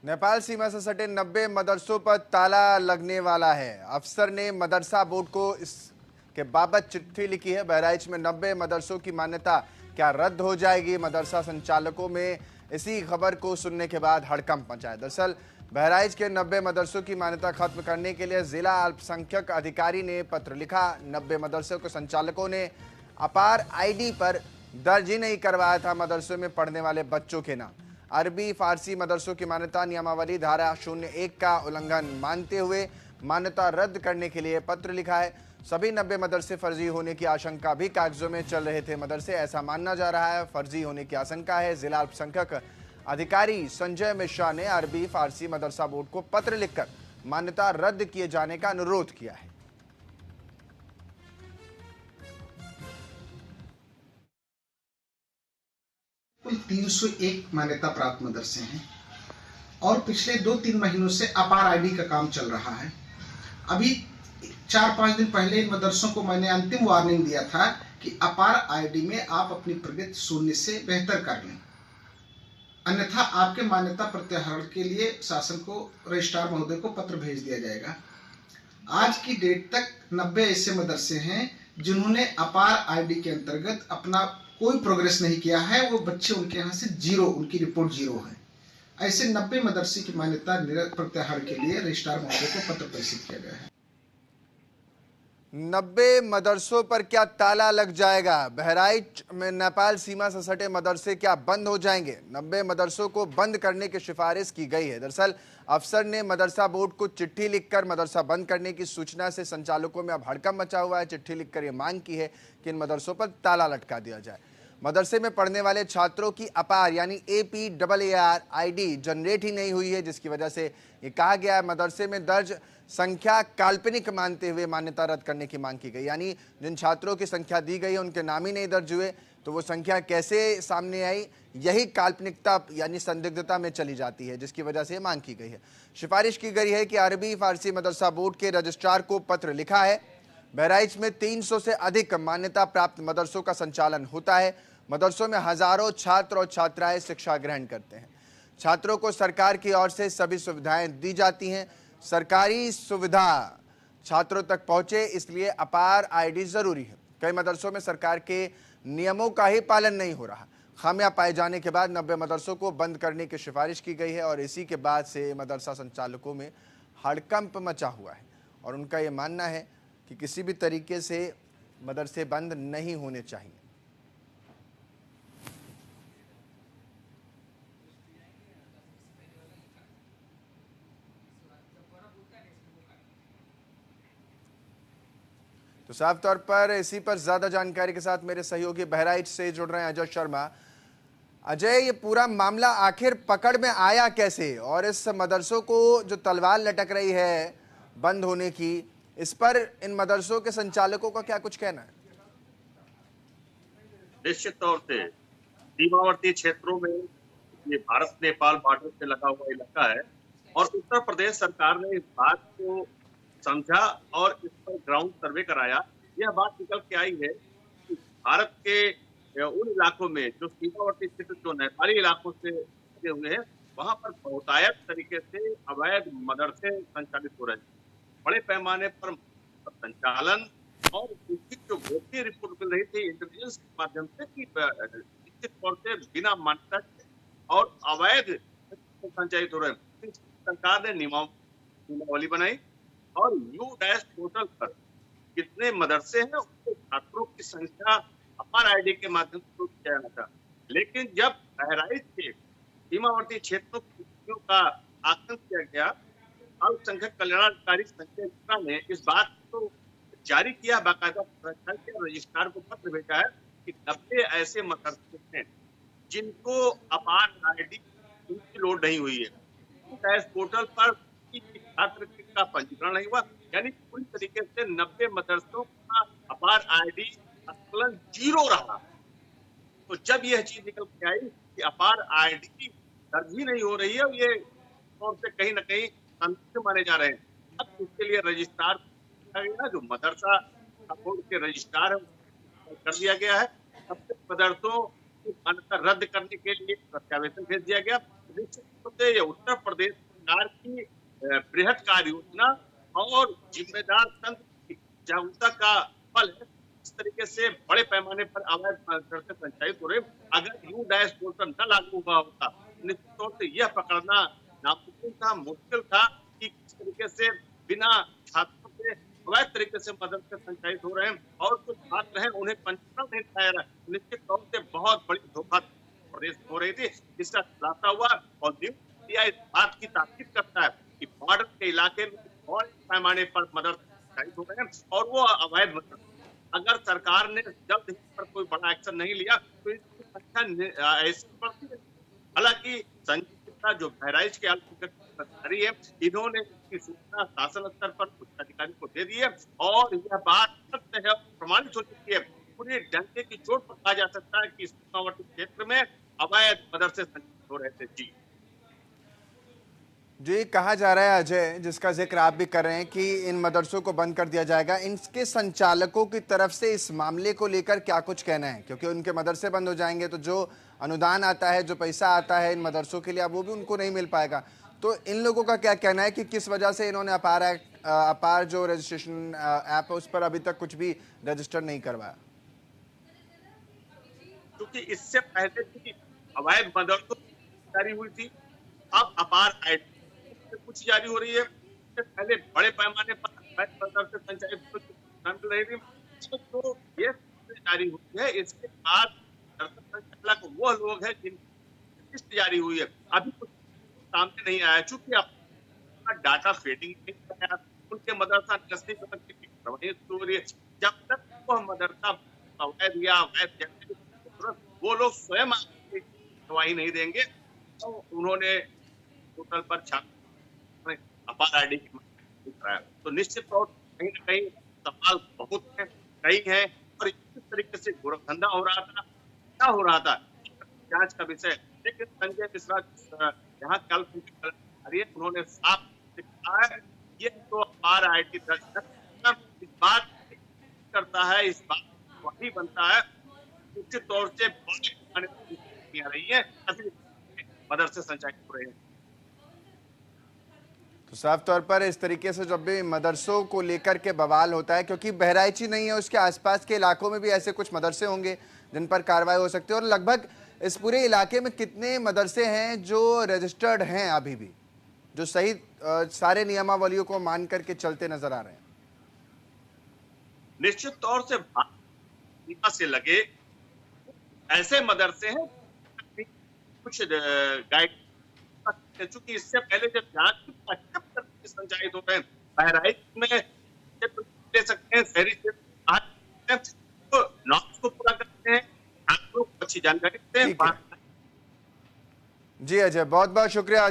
नेपाल सीमा से सटे 90 मदरसों पर ताला लगने वाला है। अफसर ने मदरसा बोर्ड को इसके बाबत चिट्ठी लिखी है। बहराइच में 90 मदरसों की मान्यता क्या रद्द हो जाएगी? मदरसा संचालकों में इसी खबर को सुनने के बाद हड़कंप मचा है। दरअसल बहराइच के 90 मदरसों की मान्यता खत्म करने के लिए जिला अल्पसंख्यक अधिकारी ने पत्र लिखा। 90 मदरसों के संचालकों ने अपार आईडी पर दर्ज ही नहीं करवाया था मदरसों में पढ़ने वाले बच्चों के नाम। अरबी फारसी मदरसों की मान्यता नियमावली धारा 01 का उल्लंघन मानते हुए मान्यता रद्द करने के लिए पत्र लिखा है। सभी 90 मदरसे फर्जी होने की आशंका भी कागजों में चल रहे थे मदरसे, ऐसा मानना जा रहा है। फर्जी होने की आशंका है। जिला अल्पसंख्यक अधिकारी संजय मिश्रा ने अरबी फारसी मदरसा बोर्ड को पत्र लिखकर मान्यता रद्द किए जाने का अनुरोध किया है। कुल 301 मान्यता प्राप्त मदरसे हैं और पिछले 2-3 महीनों से अपार आईडी का काम चल रहा है। अभी 4-5 दिन पहले इन मदरसों को मैंने अंतिम वार्निंग दिया था कि अपार आईडी में आप अपनी प्रगति शून्य से बेहतर कर लें, अन्यथा आपके मान्यता प्रत्याहार के लिए शासन को रजिस्ट्रार महोदय को पत्र भेज दिया जाएगा। आज की डेट तक 90 ऐसे मदरसे हैं जिन्होंने अपार आईडी के अंतर्गत अपना कोई प्रोग्रेस नहीं किया है। वो बच्चे उनके यहाँ से जीरो, उनकी रिपोर्ट जीरो है। ऐसे 90 मदरसे की मान्यता प्रत्याहार के लिए रजिस्ट्रार महोदय को पत्र प्रेषित किया गया है। 90 मदरसों पर क्या ताला लग जाएगा? बहराइच में नेपाल सीमा से सटे मदरसे क्या बंद हो जाएंगे? 90 मदरसों को बंद करने की सिफारिश की गई है। दरअसल अफसर ने मदरसा बोर्ड को चिट्ठी लिखकर मदरसा बंद करने की सूचना से संचालकों में अब हड़कंप मचा हुआ है। चिट्ठी लिखकर यह मांग की है कि इन मदरसों पर ताला लटका दिया जाए। मदरसे में पढ़ने वाले छात्रों की अपार यानी APAR आईडी जनरेट ही नहीं हुई है, जिसकी वजह से ये कहा गया है मदरसे में दर्ज संख्या काल्पनिक मानते हुए मान्यता रद्द करने की मांग की गई। यानी जिन छात्रों की संख्या दी गई है उनके नाम ही नहीं दर्ज हुए, तो वो संख्या कैसे सामने आई, यही काल्पनिकता यानी संदिग्धता में चली जाती है, जिसकी वजह से मांग की गई है। सिफारिश की गई है कि अरबी फारसी मदरसा बोर्ड के रजिस्ट्रार को पत्र लिखा है। बहराइच में 300 से अधिक मान्यता प्राप्त मदरसों का संचालन होता है। मदरसों में हजारों छात्र और छात्राएं शिक्षा ग्रहण करते हैं। छात्रों को सरकार की ओर से सभी सुविधाएं दी जाती हैं। सरकारी सुविधा छात्रों तक पहुंचे, इसलिए अपार आईडी जरूरी है। कई मदरसों में सरकार के नियमों का ही पालन नहीं हो रहा। खामियां पाए जाने के बाद 90 मदरसों को बंद करने की सिफारिश की गई है और इसी के बाद से मदरसा संचालकों में हड़कंप मचा हुआ है और उनका यह मानना है कि किसी भी तरीके से मदरसे बंद नहीं होने चाहिए। तो साफ तौर पर इसी पर ज्यादा जानकारी के साथ मेरे सहयोगी बहराइच से जुड़ रहे हैं अजय शर्मा। अजय, ये पूरा मामला आखिर पकड़ में आया कैसे और इस मदरसों को जो तलवार लटक रही है बंद होने की, इस पर इन मदरसों के संचालकों का क्या कुछ कहना है? निश्चित तौर से सीमावर्ती क्षेत्रों में ये भारत नेपाल बॉर्डर से लगा हुआ इलाका है और उत्तर प्रदेश सरकार ने इस बात को समझा और इस पर ग्राउंड सर्वे कराया। यह बात निकल के आई है कि भारत के उन इलाकों में जो सीमावर्ती क्षेत्र जो नेपाली इलाकों से लगे हुए हैं, वहां पर बहुतायत तरीके से अवैध मदरसे संचालित हो रहे हैं। बड़े पैमाने पर संचालन और उसकी जो गोपनीय रिपोर्ट मिल रही थी इंटेलिजेंस के माध्यम से कि निश्चित तौर से बिना मान्यता और अवैध संचालित हो रहे हैं। सरकार ने नियमावली बनाई और U- पोर्टल पर कितने मदरसे हैं उसके छात्रों की संख्या अपार आईडी के माध्यम से किया जाना था। लेकिन जब बहराइच के सीमावर्ती क्षेत्रों की स्थितियों का आकलन किया गया, अल्पसंख्यक कल्याणाधिकारी संजय मिश्रा ने इस बात को जारी किया, बाकायदा रजिस्ट्रार को पत्र भेजा है कि 90 ऐसे मदरसे हैं जिनको अपार आईडी उनकी लोड नहीं हुई है। पोर्टल पर छात्र का पंजीकरण नहीं हुआ, यानी पूरी तरीके से 90 मदरसों का अपार आईडी आकलन जीरो रहा। तो जब यह चीज निकल के आई कि अपार आईडी दर्ज ही नहीं हो रही है, ये तौर से कहीं ना कहीं संदिग्ध माने जा रहे हैं। अब इसके लिए रजिस्ट्रार जो मदरसा बोर्ड के रजिस्ट्रार है कर दिया गया है। अब मदरसों की मान्यता रद्द करने के लिए प्रत्यावेदन भेज दिया गया। से ये उत्तर प्रदेश सरकार की बृहद कार्य योजना और जिम्मेदार तंत्र की जागरूकता का फल है। इस तरीके से बड़े पैमाने पर अवैध मदरसे संचालित हो रहे। अगर यू डैश पोर्टल न लागू हुआ होता, निश्चित तौर से यह पकड़ना नामुमकिन था, मुश्किल था कि किस तरीके से बिना छात्रों के अवैध तरीके से मदरसे संचालित हो रहे हैं और जो छात्र हैं उन्हें पंजीकरण नहीं कराया रहा। निश्चित तौर से बहुत बड़ी धोखा प्रदेश हो रही थी, जिसका खुलासा हुआ और न्यूज मीडिया इस बात की ताकीद करता है कि बॉर्डर के इलाके में बड़े पैमाने पर मदरसे संचालित हो रहे हैं और वो अवैध मदरसे। अगर सरकार ने जल्द इस पर कोई बड़ा एक्शन नहीं लिया तो इसकी संख्या ऐसी बढ़ती है। हालांकि संजय मिश्रा जो बहराइच के अल्पसंख्यक अधिकारी है, इन्होंने इसकी सूचना शासन स्तर पर उच्च अधिकारी को दे दी है और यह बात सत्य है, प्रमाणित हो चुकी है। पूरी डंके की चोट पर कहा जा सकता है कि सीमावर्ती क्षेत्र में अवैध मदरसे संचालित हो रहे थे। जी, कहा जा रहा है अजय, जिसका जिक्र आप भी कर रहे हैं कि इन मदरसों को बंद कर दिया जाएगा। इनके संचालकों की तरफ से इस मामले को लेकर क्या कुछ कहना है? क्योंकि उनके मदरसे बंद हो जाएंगे तो जो अनुदान आता है, जो पैसा आता है इन मदरसों के लिए, अब वो भी उनको नहीं मिल पाएगा। तो इन लोगों का क्या कहना है कि किस वजह से इन्होंने अपार जो रजिस्ट्रेशन ऐप है उस पर अभी तक कुछ भी रजिस्टर नहीं करवाया? क्योंकि इससे पहले भी अवैध मदरसों जारी हुई थी, अब अपार आईडी कुछ जारी हो रही है। इससे पहले बड़े पैमाने पर अवैध मदरसे संचालित रही थी, तो ये जारी हुई है। इसके बाद संचालक वो लोग हैं जिनकी लिस्ट जारी हुई है, अभी कुछ सामने नहीं आया। चूंकि अब डाटा फेडिंग नहीं आया, उनके मदरसा प्रभावित हो रही है। जब तक वह मदरसा अवैध या अवैध वो लोग स्वयं गवाही नहीं देंगे तो उन्होंने पोर्टल पर छात्र अपार आईडी की कराया, तो निश्चित तौर कहीं न कहीं सवाल बहुत है, कई है और इस तरीके से गोरखधंधा हो रहा था, क्या हो रहा था जांच का विषय। लेकिन संजय मिश्रा यहाँ कल उन्होंने साफ कहा है ये तो अपार आईडी दर्ज इस बात करता है, इस बात वही बनता है निश्चित तौर से आ रही है, मदरसे संचालित हो रहे हैं। तो साफ तौर पर इस तरीके से जब भी मदरसों को लेकर के बवाल होता है, क्योंकि बहराइच ही नहीं है, उसके आसपास के इलाकों में भी ऐसे कुछ मदरसे होंगे जिन पर कार्रवाई हो सकती है। और लगभग इस पूरे इलाके में कितने मदरसे हैं जो रजिस्टर्ड हैं अभी भी, जो सही सारे नियमावलियों को मान करके चलते नजर आ रहे हैं? निश्चित तौर से सीमा से लगे ऐसे मदरसे हैं कुछ गाइड, चूंकि इससे पहले जब जांच संचालित होते हैं बहराइच में ले सकते हैं, शहरी क्षेत्र तो नॉर्म्स को पूरा करते हैं, आपको अच्छी जानकारी देते हैं। जी अजय, बहुत बहुत शुक्रिया।